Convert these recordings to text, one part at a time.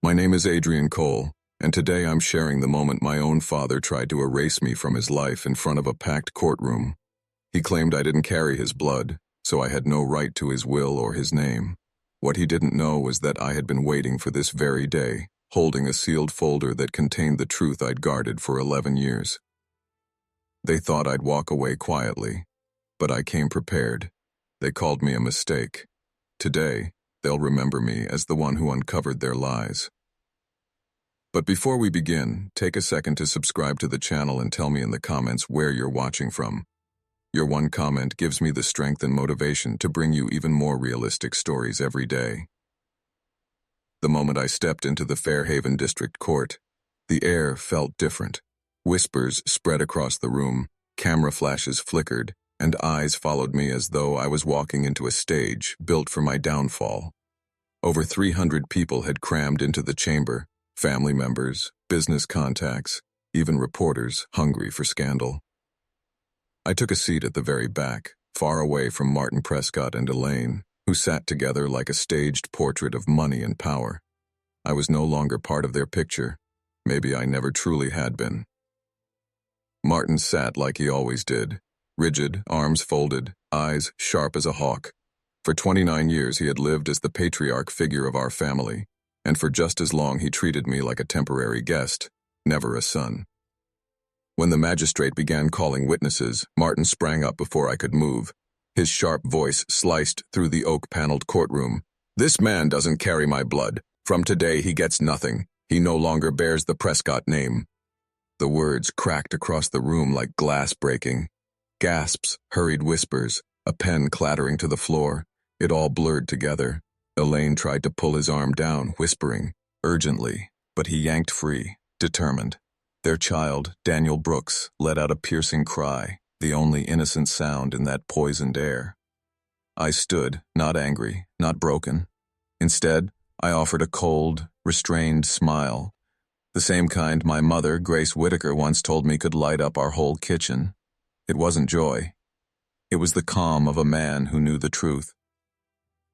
My name is Adrian Cole, and today I'm sharing the moment my own father tried to erase me from his life in front of a packed courtroom. He claimed I didn't carry his blood, so I had no right to his will or his name. What he didn't know was that I had been waiting for this very day, holding a sealed folder that contained the truth I'd guarded for 11 years. They thought I'd walk away quietly, but I came prepared. They called me a mistake. Today, they'll remember me as the one who uncovered their lies. But before we begin, take a second to subscribe to the channel and tell me in the comments where you're watching from. Your one comment gives me the strength and motivation to bring you even more realistic stories every day. The moment I stepped into the Fairhaven District Court, the air felt different. Whispers spread across the room, camera flashes flickered, and eyes followed me as though I was walking into a stage built for my downfall. Over 300 people had crammed into the chamber, family members, business contacts, even reporters hungry for scandal. I took a seat at the very back, far away from Martin Prescott and Elaine, who sat together like a staged portrait of money and power. I was no longer part of their picture. Maybe I never truly had been. Martin sat like he always did, rigid, arms folded, eyes sharp as a hawk. For 29 years he had lived as the patriarch figure of our family, and for just as long he treated me like a temporary guest, never a son. When the magistrate began calling witnesses, Martin sprang up before I could move. His sharp voice sliced through the oak-paneled courtroom. "This man doesn't carry my blood. From today he gets nothing. He no longer bears the Prescott name." The words cracked across the room like glass breaking. Gasps, hurried whispers, a pen clattering to the floor. It all blurred together. Elaine tried to pull his arm down, whispering, urgently, but he yanked free, determined. Their child, Daniel Brooks, let out a piercing cry, the only innocent sound in that poisoned air. I stood, not angry, not broken. Instead, I offered a cold, restrained smile, the same kind my mother, Grace Whitaker, once told me could light up our whole kitchen. It wasn't joy. It was the calm of a man who knew the truth.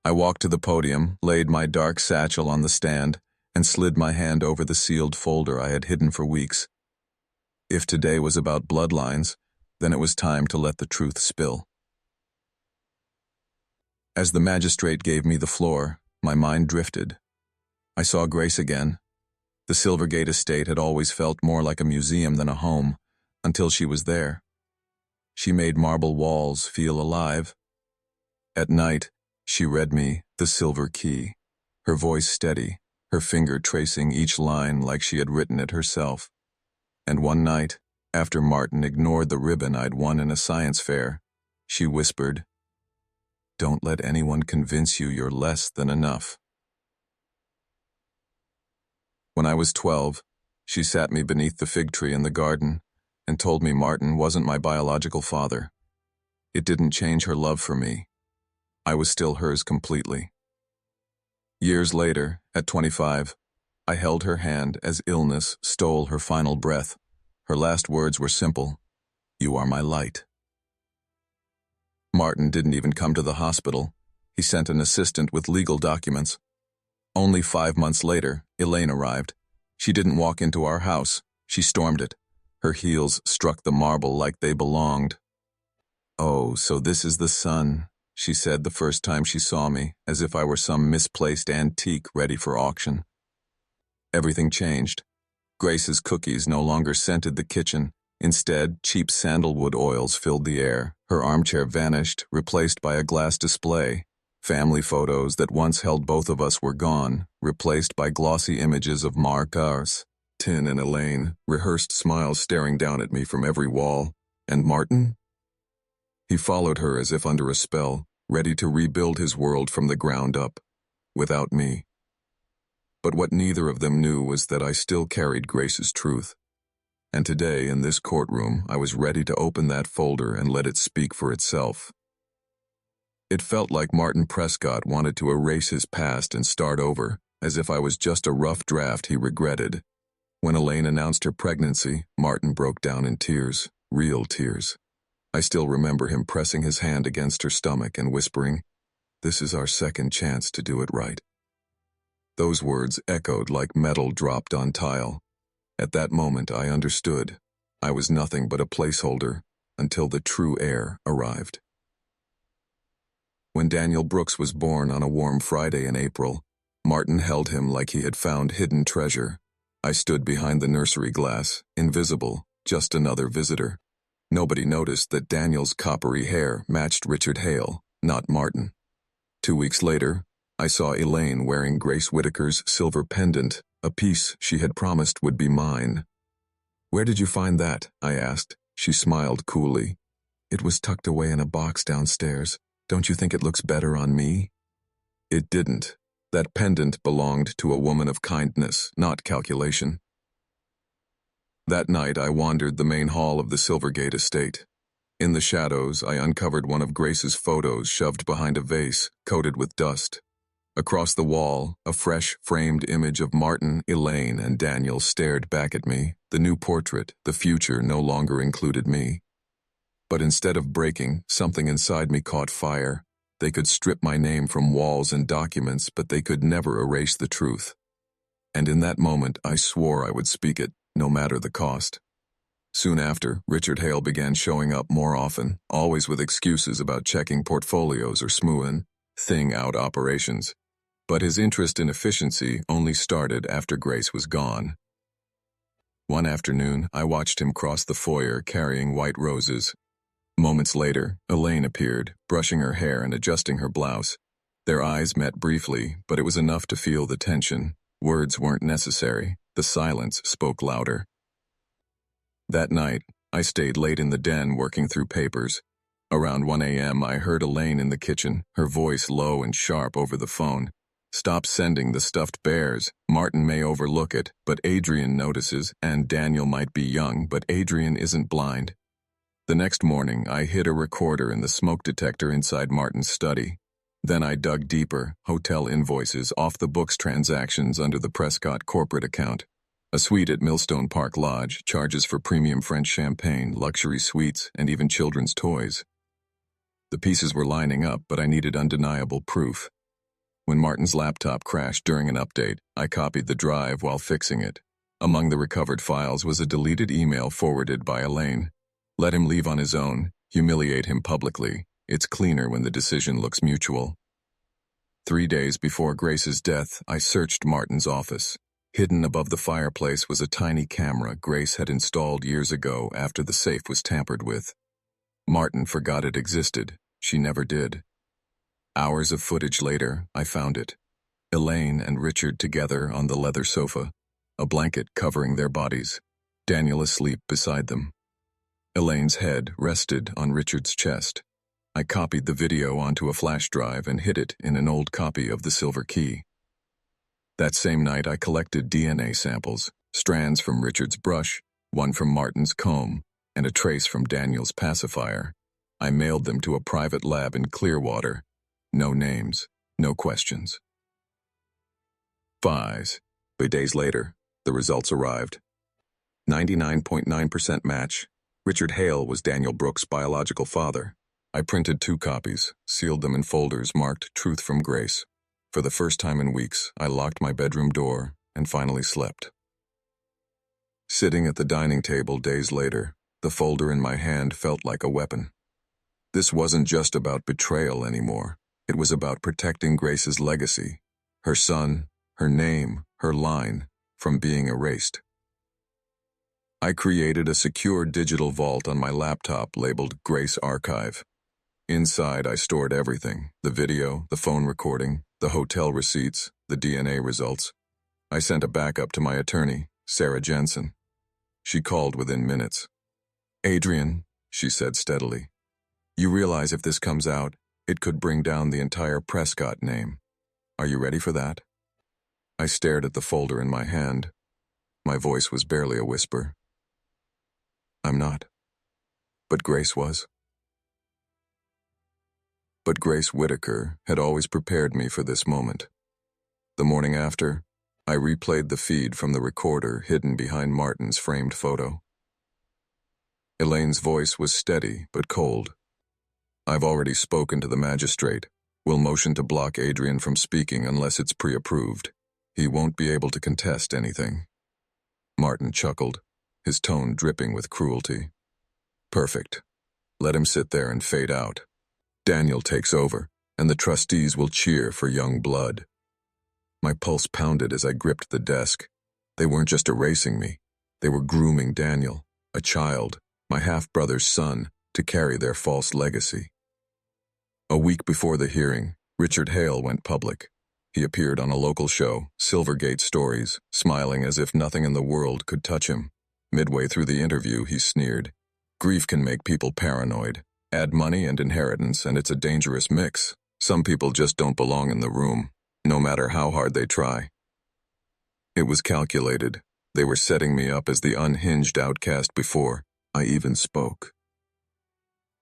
I walked to the podium, laid my dark satchel on the stand, and slid my hand over the sealed folder I had hidden for weeks. If today was about bloodlines, then it was time to let the truth spill. As the magistrate gave me the floor, my mind drifted. I saw Grace again. The Silvergate estate had always felt more like a museum than a home, until she was there. She made marble walls feel alive. At night, she read me The Silver Key, her voice steady, her finger tracing each line like she had written it herself. And one night, after Martin ignored the ribbon I'd won in a science fair, she whispered, "Don't let anyone convince you you're less than enough." When I was 12, she sat me beneath the fig tree in the garden and told me Martin wasn't my biological father. It didn't change her love for me. I was still hers completely. Years later, at 25, I held her hand as illness stole her final breath. Her last words were simple, "You are my light." Martin didn't even come to the hospital. He sent an assistant with legal documents. Only 5 months later, Elaine arrived. She didn't walk into our house. She stormed it. Her heels struck the marble like they belonged. "Oh, so this is the son," she said the first time she saw me, as if I were some misplaced antique ready for auction. Everything changed. Grace's cookies no longer scented the kitchen. Instead, cheap sandalwood oils filled the air. Her armchair vanished, replaced by a glass display. Family photos that once held both of us were gone, replaced by glossy images of Marcus, Tin and Elaine, rehearsed smiles staring down at me from every wall. And Martin? He followed her as if under a spell, ready to rebuild his world from the ground up, without me. But what neither of them knew was that I still carried Grace's truth. And today, in this courtroom, I was ready to open that folder and let it speak for itself. It felt like Martin Prescott wanted to erase his past and start over, as if I was just a rough draft he regretted. When Elaine announced her pregnancy, Martin broke down in tears, real tears. I still remember him pressing his hand against her stomach and whispering, "This is our second chance to do it right." Those words echoed like metal dropped on tile. At that moment, I understood. I was nothing but a placeholder until the true heir arrived. When Daniel Brooks was born on a warm Friday in April, Martin held him like he had found hidden treasure. I stood behind the nursery glass, invisible, just another visitor. Nobody noticed that Daniel's coppery hair matched Richard Hale, not Martin. 2 weeks later, I saw Elaine wearing Grace Whitaker's silver pendant, a piece she had promised would be mine. "Where did you find that?" I asked. She smiled coolly. "It was tucked away in a box downstairs. Don't you think it looks better on me?" It didn't. That pendant belonged to a woman of kindness, not calculation. That night I wandered the main hall of the Silvergate estate. In the shadows, I uncovered one of Grace's photos shoved behind a vase, coated with dust. Across the wall, a fresh, framed image of Martin, Elaine, and Daniel stared back at me. The new portrait, the future, no longer included me. But instead of breaking, something inside me caught fire. They could strip my name from walls and documents, but they could never erase the truth. And in that moment, I swore I would speak it, no matter the cost. Soon after, Richard Hale began showing up more often, always with excuses about checking portfolios or smoothing thing-out operations. But his interest in efficiency only started after Grace was gone. One afternoon, I watched him cross the foyer carrying white roses. Moments later, Elaine appeared, brushing her hair and adjusting her blouse. Their eyes met briefly, but it was enough to feel the tension. Words weren't necessary. The silence spoke louder. That night, I stayed late in the den working through papers. Around 1 a.m., I heard Elaine in the kitchen, her voice low and sharp over the phone. "Stop sending the stuffed bears. Martin may overlook it, but Adrian notices, and Daniel might be young, but Adrian isn't blind." The next morning, I hid a recorder in the smoke detector inside Martin's study. Then I dug deeper, hotel invoices, off-the-books transactions under the Prescott corporate account. A suite at Millstone Park Lodge, charges for premium French champagne, luxury suites, and even children's toys. The pieces were lining up, but I needed undeniable proof. When Martin's laptop crashed during an update, I copied the drive while fixing it. Among the recovered files was a deleted email forwarded by Elaine. "Let him leave on his own. Humiliate him publicly. It's cleaner when the decision looks mutual." 3 days before Grace's death, I searched Martin's office. Hidden above the fireplace was a tiny camera Grace had installed years ago after the safe was tampered with. Martin forgot it existed. She never did. Hours of footage later, I found it. Elaine and Richard together on the leather sofa, a blanket covering their bodies, Daniel asleep beside them. Elaine's head rested on Richard's chest. I copied the video onto a flash drive and hid it in an old copy of The Silver Key. That same night, I collected DNA samples, strands from Richard's brush, one from Martin's comb, and a trace from Daniel's pacifier. I mailed them to a private lab in Clearwater. No names, no questions. 5 days later, the results arrived. 99.9% match. Richard Hale was Daniel Brooks' biological father. I printed 2 copies, sealed them in folders marked Truth from Grace. For the first time in weeks, I locked my bedroom door and finally slept. Sitting at the dining table days later, the folder in my hand felt like a weapon. This wasn't just about betrayal anymore. It was about protecting Grace's legacy, her son, her name, her line, from being erased. I created a secure digital vault on my laptop labeled Grace Archive. Inside, I stored everything: the video, the phone recording, the hotel receipts, the DNA results. I sent a backup to my attorney, Sarah Jensen. She called within minutes. "Adrian," she said steadily, "you realize if this comes out, it could bring down the entire Prescott name. Are you ready for that?" I stared at the folder in my hand. My voice was barely a whisper. "I'm not." But Grace was. But Grace Whitaker had always prepared me for this moment. The morning after, I replayed the feed from the recorder hidden behind Martin's framed photo. Elaine's voice was steady but cold. "I've already spoken to the magistrate. We'll motion to block Adrian from speaking unless it's pre-approved. He won't be able to contest anything. Martin chuckled, his tone dripping with cruelty. Perfect. Let him sit there and fade out. Daniel takes over, and the trustees will cheer for young blood. My pulse pounded as I gripped the desk. They weren't just erasing me. They were grooming Daniel, a child, my half-brother's son, to carry their false legacy. A week before the hearing, Richard Hale went public. He appeared on a local show, Silvergate Stories, smiling as if nothing in the world could touch him. Midway through the interview, he sneered. Grief can make people paranoid. Add money and inheritance, and it's a dangerous mix. Some people just don't belong in the room, no matter how hard they try. It was calculated. They were setting me up as the unhinged outcast before I even spoke.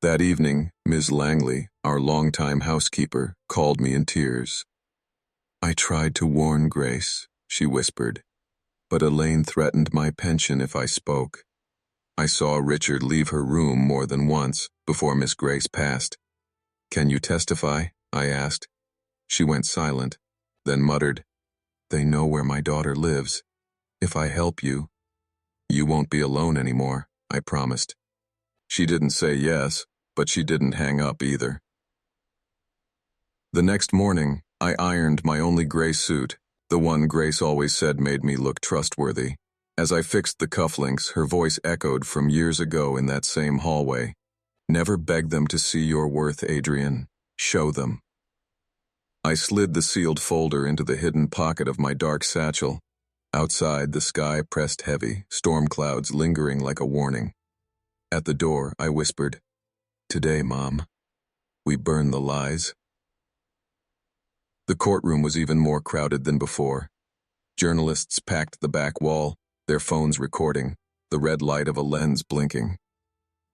That evening, Ms. Langley, our longtime housekeeper, called me in tears. I tried to warn Grace, she whispered, but Elaine threatened my pension if I spoke. I saw Richard leave her room more than once before Miss Grace passed. Can you testify? I asked. She went silent, then muttered, They know where my daughter lives. If I help you, you won't be alone anymore, I promised. She didn't say yes, but she didn't hang up either. The next morning, I ironed my only gray suit, the one Grace always said made me look trustworthy. As I fixed the cufflinks, her voice echoed from years ago in that same hallway. Never beg them to see your worth, Adrian. Show them. I slid the sealed folder into the hidden pocket of my dark satchel. Outside, the sky pressed heavy, storm clouds lingering like a warning. At the door, I whispered, Today, Mom, we burn the lies. The courtroom was even more crowded than before. Journalists packed the back wall, their phones recording, the red light of a lens blinking.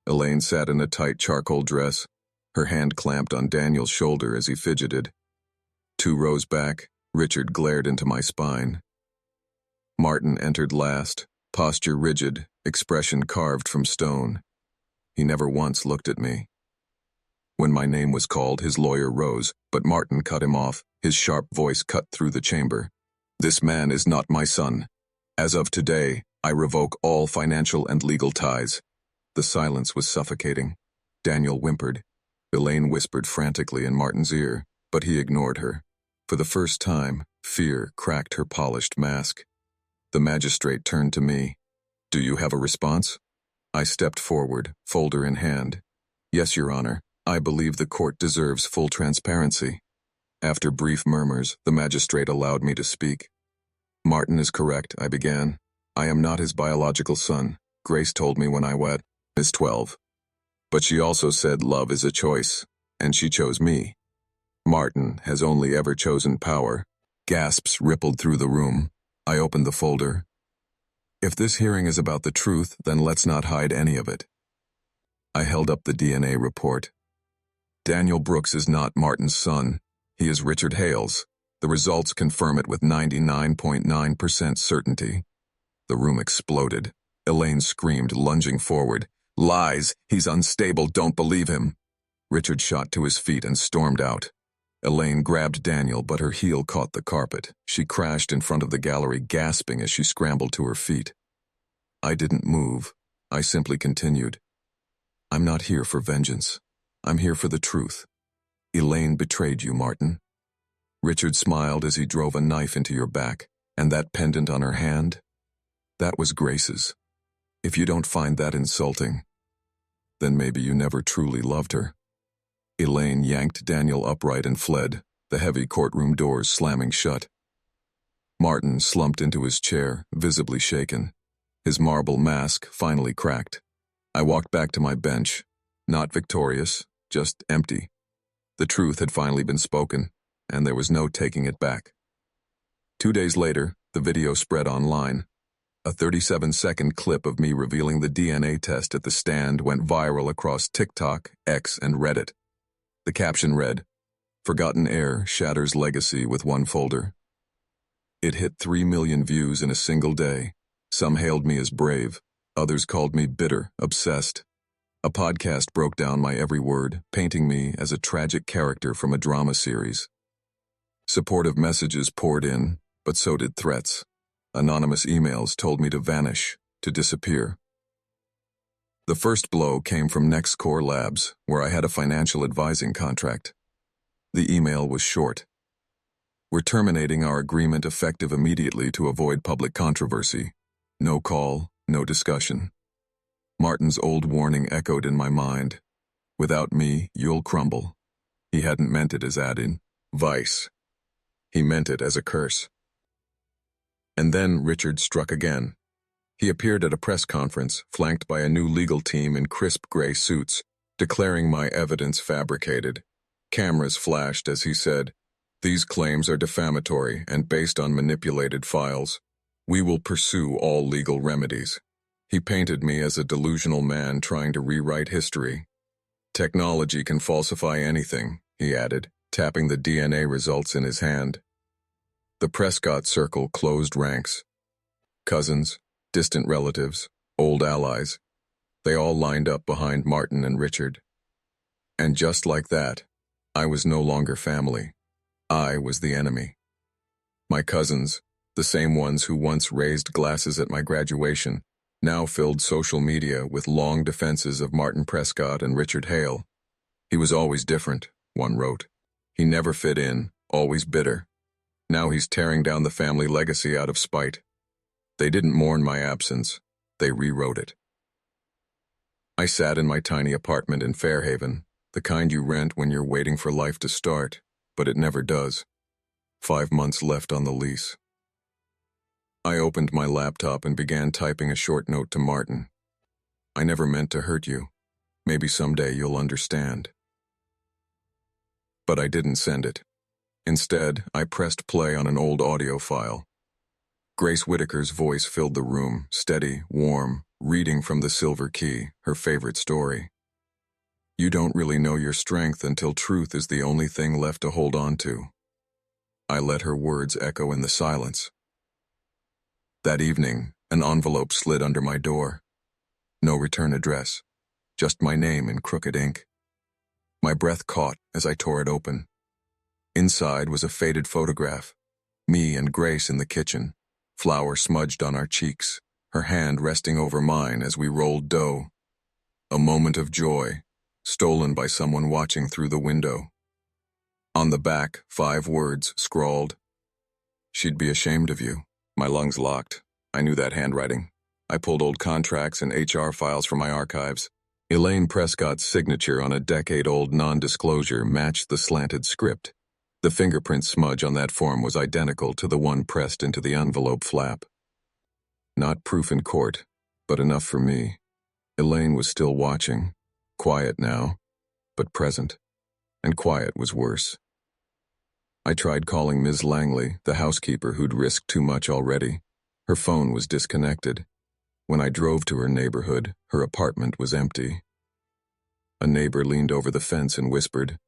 Elaine sat in a tight charcoal dress, her hand clamped on Daniel's shoulder as he fidgeted. 2 rows back, Richard glared into my spine. Martin entered last, posture rigid, expression carved from stone. He never once looked at me. When my name was called, his lawyer rose, but Martin cut him off, his sharp voice cut through the chamber. This man is not my son. As of today, I revoke all financial and legal ties. The silence was suffocating. Daniel whimpered. Elaine whispered frantically in Martin's ear, but he ignored her. For the first time, fear cracked her polished mask. The magistrate turned to me. Do you have a response? I stepped forward, folder in hand. Yes, Your Honor. I believe the court deserves full transparency. After brief murmurs, the magistrate allowed me to speak. Martin is correct, I began. I am not his biological son. Grace told me when I was 12. But she also said love is a choice, and she chose me. Martin has only ever chosen power. Gasps rippled through the room. I opened the folder. If this hearing is about the truth, then let's not hide any of it. I held up the DNA report. Daniel Brooks is not Martin's son. He is Richard Hale's. The results confirm it with 99.9% certainty. The room exploded. Elaine screamed, lunging forward. Lies! He's unstable, don't believe him! Richard shot to his feet and stormed out. Elaine grabbed Daniel, but her heel caught the carpet. She crashed in front of the gallery, gasping as she scrambled to her feet. I didn't move. I simply continued. I'm not here for vengeance. I'm here for the truth. Elaine betrayed you, Martin. Richard smiled as he drove a knife into your back, and that pendant on her hand? That was Grace's. If you don't find that insulting, then maybe you never truly loved her. Elaine yanked Daniel upright and fled, the heavy courtroom doors slamming shut. Martin slumped into his chair, visibly shaken. His marble mask finally cracked. I walked back to my bench, not victorious, just empty. The truth had finally been spoken, and there was no taking it back. 2 days later, the video spread online. A 37-second clip of me revealing the DNA test at the stand went viral across TikTok, X, and Reddit. The caption read, Forgotten heir shatters legacy with one folder. It hit 3 million views in a single day. Some hailed me as brave. Others called me bitter, obsessed. A podcast broke down my every word, painting me as a tragic character from a drama series. Supportive messages poured in. but so did threats. Anonymous emails told me to vanish, to disappear. The first blow came from NextCore Labs, where I had a financial advising contract. The email was short. We're terminating our agreement effective immediately to avoid public controversy. No call, no discussion. Martin's old warning echoed in my mind. Without me, you'll crumble. He hadn't meant it as advice. He meant it as a curse. And then Richard struck again. He appeared at a press conference, flanked by a new legal team in crisp gray suits, declaring my evidence fabricated. Cameras flashed as he said, "These claims are defamatory and based on manipulated files. We will pursue all legal remedies." He painted me as a delusional man trying to rewrite history. "Technology can falsify anything," he added, tapping the DNA results in his hand. The Prescott circle closed ranks. Cousins, distant relatives, old allies, they all lined up behind Martin and Richard. And just like that, I was no longer family. I was the enemy. My cousins, the same ones who once raised glasses at my graduation, now filled social media with long defenses of Martin Prescott and Richard Hale. He was always different, one wrote. He never fit in, always bitter. Now he's tearing down the family legacy out of spite. They didn't mourn my absence. They rewrote it. I sat in my tiny apartment in Fairhaven, the kind you rent when you're waiting for life to start, but it never does. 5 months left on the lease. I opened my laptop and began typing a short note to Martin. "I never meant to hurt you. Maybe someday you'll understand." But I didn't send it. Instead, I pressed play on an old audio file. Grace Whitaker's voice filled the room, steady, warm, reading from the Silver Key, her favorite story. "You don't really know your strength until truth is the only thing left to hold on to." I let her words echo in the silence. That evening, an envelope slid under my door. No return address, just my name in crooked ink. My breath caught as I tore it open. Inside was a faded photograph, me and Grace in the kitchen, flour smudged on our cheeks, her hand resting over mine as we rolled dough. A moment of joy, stolen by someone watching through the window. On the back, 5 words scrawled. "She'd be ashamed of you." My lungs locked. I knew that handwriting. I pulled old contracts and HR files from my archives. Elaine Prescott's signature on a decade-old non-disclosure matched the slanted script. The fingerprint smudge on that form was identical to the one pressed into the envelope flap. Not proof in court, but enough for me. Elaine was still watching. Quiet now, but present. And quiet was worse. I tried calling Ms. Langley, the housekeeper who'd risked too much already. Her phone was disconnected. When I drove to her neighborhood, her apartment was empty. A neighbor leaned over the fence and whispered,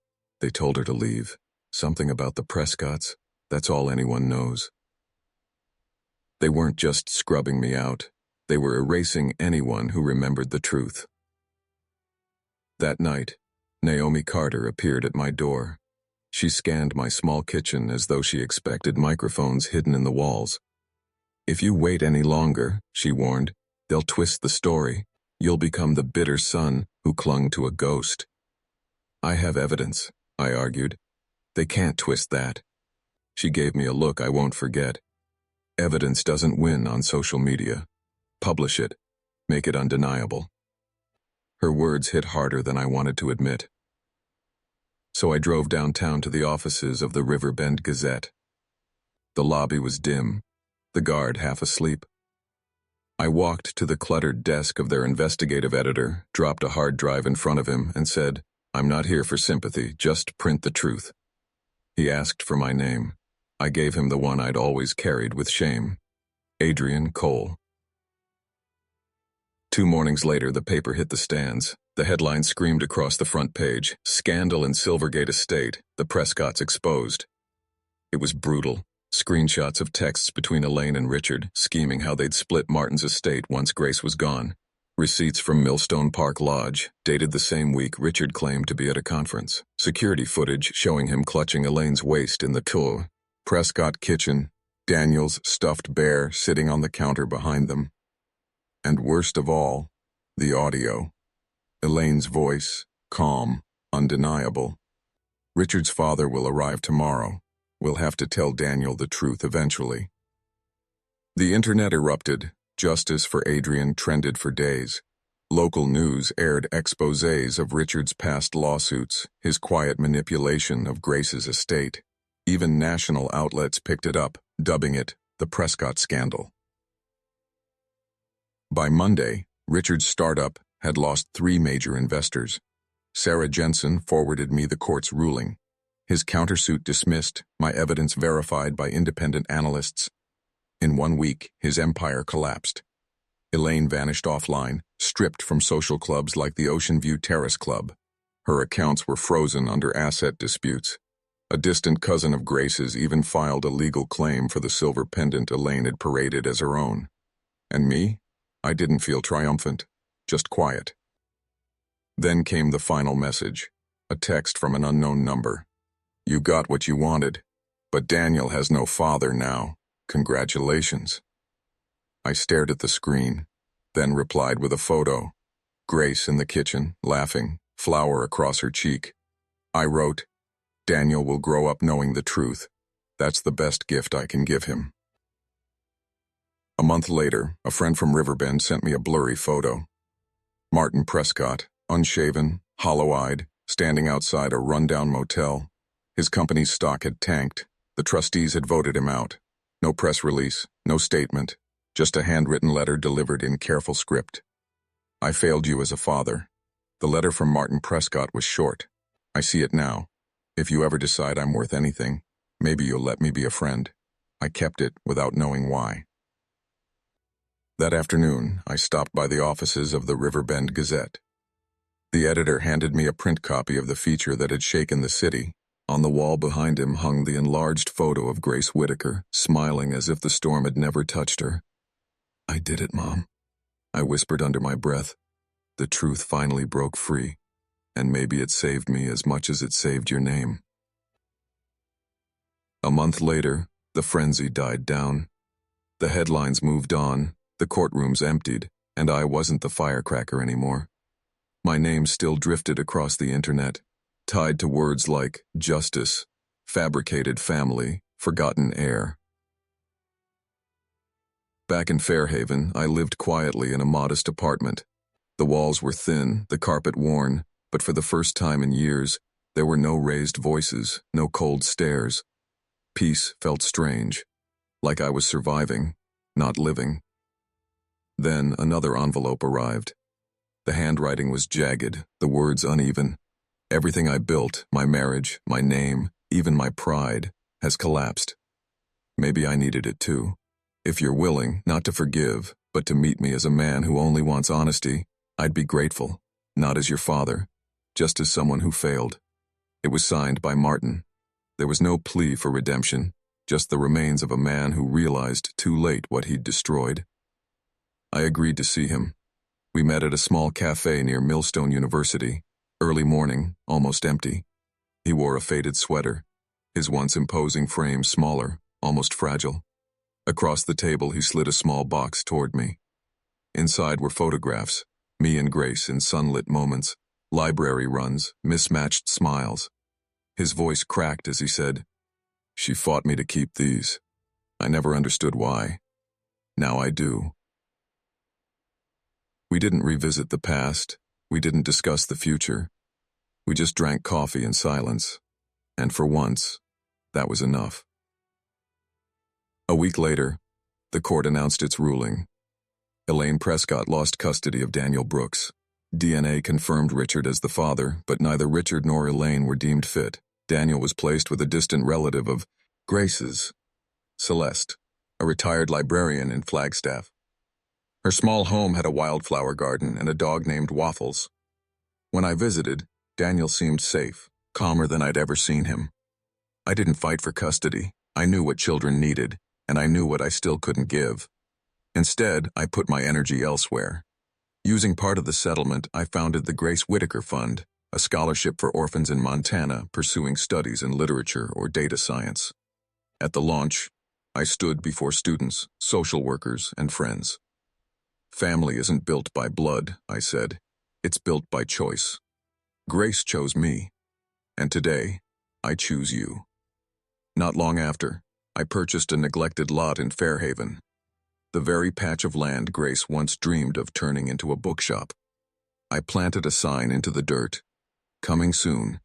"They told her to leave. Something about the Prescotts. That's all anyone knows." They weren't just scrubbing me out. They were erasing anyone who remembered the truth. That night, Naomi Carter appeared at my door. She scanned my small kitchen as though she expected microphones hidden in the walls. "If you wait any longer," she warned, "they'll twist the story. You'll become the bitter son who clung to a ghost." "I have evidence," I argued. "They can't twist that." She gave me a look I won't forget. "Evidence doesn't win on social media. Publish it. Make it undeniable." Her words hit harder than I wanted to admit. So I drove downtown to the offices of the Riverbend Gazette. The lobby was dim, the guard half asleep. I walked to the cluttered desk of their investigative editor, dropped a hard drive in front of him, and said, "I'm not here for sympathy, just print the truth." He asked for my name. I gave him the one I'd always carried with shame. Adrian Cole. 2 mornings later, the paper hit the stands. The headline screamed across the front page, "Scandal in Silvergate Estate, the Prescotts exposed." It was brutal. Screenshots of texts between Elaine and Richard, scheming how they'd split Martin's estate once Grace was gone. Receipts from Millstone Park Lodge, dated the same week Richard claimed to be at a conference. Security footage showing him clutching Elaine's waist in the Prescott kitchen. Daniel's stuffed bear sitting on the counter behind them. And worst of all, the audio. Elaine's voice, calm, undeniable. Richard's father will arrive tomorrow. We'll have to tell Daniel the truth eventually. The internet erupted. Justice for Adrian trended for days. Local news aired exposés of Richard's past lawsuits, his quiet manipulation of Grace's estate. Even national outlets picked it up, dubbing it the Prescott scandal. By Monday, Richard's startup had lost 3 major investors. Sarah Jensen forwarded me the court's ruling. His countersuit dismissed, my evidence verified by independent analysts. In 1 week, his empire collapsed. Elaine vanished offline, stripped from social clubs like the Ocean View Terrace Club. Her accounts were frozen under asset disputes. A distant cousin of Grace's even filed a legal claim for the silver pendant Elaine had paraded as her own. And me? I didn't feel triumphant, just quiet. Then came the final message, a text from an unknown number. You got what you wanted, but Daniel has no father now. Congratulations. I stared at the screen, then replied with a photo. Grace in the kitchen, laughing, flour across her cheek. I wrote, Daniel will grow up knowing the truth. That's the best gift I can give him. A month later, a friend from Riverbend sent me a blurry photo. Martin Prescott, unshaven, hollow-eyed, standing outside a rundown motel. His company's stock had tanked. The trustees had voted him out. No press release, no statement, just a handwritten letter delivered in careful script. I failed you as a father. The letter from Martin Prescott was short. I see it now. If you ever decide I'm worth anything, maybe you'll let me be a friend. I kept it without knowing why. That afternoon, I stopped by the offices of the Riverbend Gazette. The editor handed me a print copy of the feature that had shaken the city. On the wall behind him hung the enlarged photo of Grace Whitaker, smiling as if the storm had never touched her. I did it, Mom, I whispered under my breath. The truth finally broke free, and maybe it saved me as much as it saved your name. A month later, the frenzy died down. The headlines moved on, the courtrooms emptied, and I wasn't the firecracker anymore. My name still drifted across the internet, tied to words like justice, fabricated family, forgotten heir. Back in Fairhaven, I lived quietly in a modest apartment. The walls were thin, the carpet worn, but for the first time in years, there were no raised voices, no cold stares. Peace felt strange, like I was surviving, not living. Then another envelope arrived. The handwriting was jagged, the words uneven. Everything I built, my marriage, my name, even my pride, has collapsed. Maybe I needed it too. If you're willing, not to forgive, but to meet me as a man who only wants honesty, I'd be grateful, not as your father, just as someone who failed. It was signed by Martin. There was no plea for redemption, just the remains of a man who realized too late what he'd destroyed. I agreed to see him. We met at a small cafe near Millstone University. Early morning, almost empty. He wore a faded sweater, his once imposing frame smaller, almost fragile. Across the table, he slid a small box toward me. Inside were photographs, me and Grace in sunlit moments, library runs, mismatched smiles. His voice cracked as he said, "She fought me to keep these. I never understood why. Now I do." We didn't revisit the past. We didn't discuss the future. We just drank coffee in silence. And for once, that was enough. A week later, the court announced its ruling. Elaine Prescott lost custody of Daniel Brooks. DNA confirmed Richard as the father, but neither Richard nor Elaine were deemed fit. Daniel was placed with a distant relative of Grace's, Celeste, a retired librarian in Flagstaff. Her small home had a wildflower garden and a dog named Waffles. When I visited, Daniel seemed safe, calmer than I'd ever seen him. I didn't fight for custody. I knew what children needed, and I knew what I still couldn't give. Instead, I put my energy elsewhere. Using part of the settlement, I founded the Grace Whitaker Fund, a scholarship for orphans in Montana pursuing studies in literature or data science. At the launch, I stood before students, social workers, and friends. Family isn't built by blood, I said. It's built by choice. Grace chose me, and today, I choose you. Not long after, I purchased a neglected lot in Fairhaven, the very patch of land Grace once dreamed of turning into a bookshop. I planted a sign into the dirt, "Coming soon,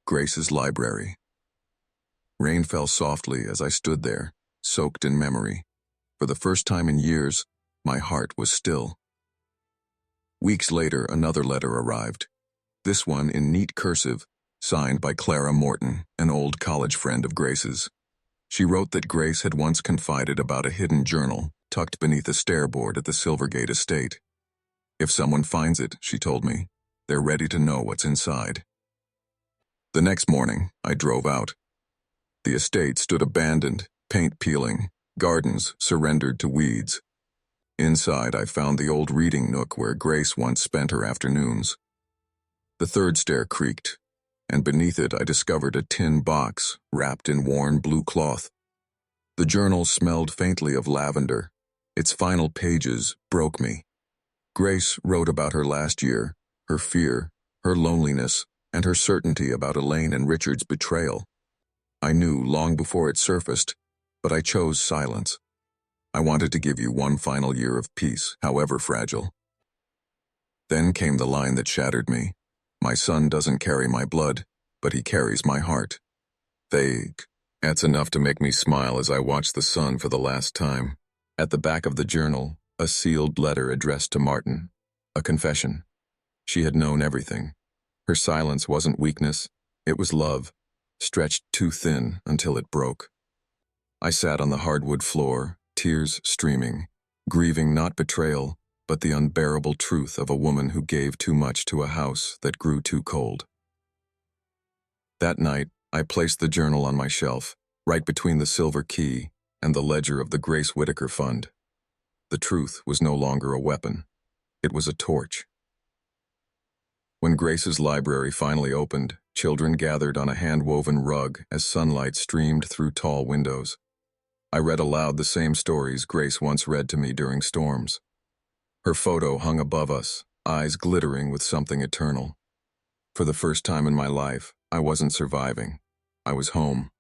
Grace's Library." Rain fell softly as I stood there, soaked in memory. For the first time in years, my heart was still. Weeks later, another letter arrived, this one in neat cursive, signed by Clara Morton, an old college friend of Grace's. She wrote that Grace had once confided about a hidden journal tucked beneath a stairboard at the Silvergate estate. If someone finds it, she told me, they're ready to know what's inside. The next morning, I drove out. The estate stood abandoned, paint peeling, gardens surrendered to weeds. Inside, I found the old reading nook where Grace once spent her afternoons. The third stair creaked, and beneath it I discovered a tin box wrapped in worn blue cloth. The journal smelled faintly of lavender. Its final pages broke me. Grace wrote about her last year, her fear, her loneliness, and her certainty about Elaine and Richard's betrayal. I knew long before it surfaced, but I chose silence. I wanted to give you one final year of peace, however fragile. Then came the line that shattered me. My son doesn't carry my blood, but he carries my heart. Vague. That's enough to make me smile as I watched the sun for the last time. At the back of the journal, a sealed letter addressed to Martin. A confession. She had known everything. Her silence wasn't weakness, it was love, stretched too thin until it broke. I sat on the hardwood floor, tears streaming, grieving not betrayal, but the unbearable truth of a woman who gave too much to a house that grew too cold. That night, I placed the journal on my shelf, right between the silver key and the ledger of the Grace Whittaker Fund. The truth was no longer a weapon. It was a torch. When Grace's library finally opened, children gathered on a hand-woven rug as sunlight streamed through tall windows. I read aloud the same stories Grace once read to me during storms. Her photo hung above us, eyes glittering with something eternal. For the first time in my life, I wasn't surviving. I was home.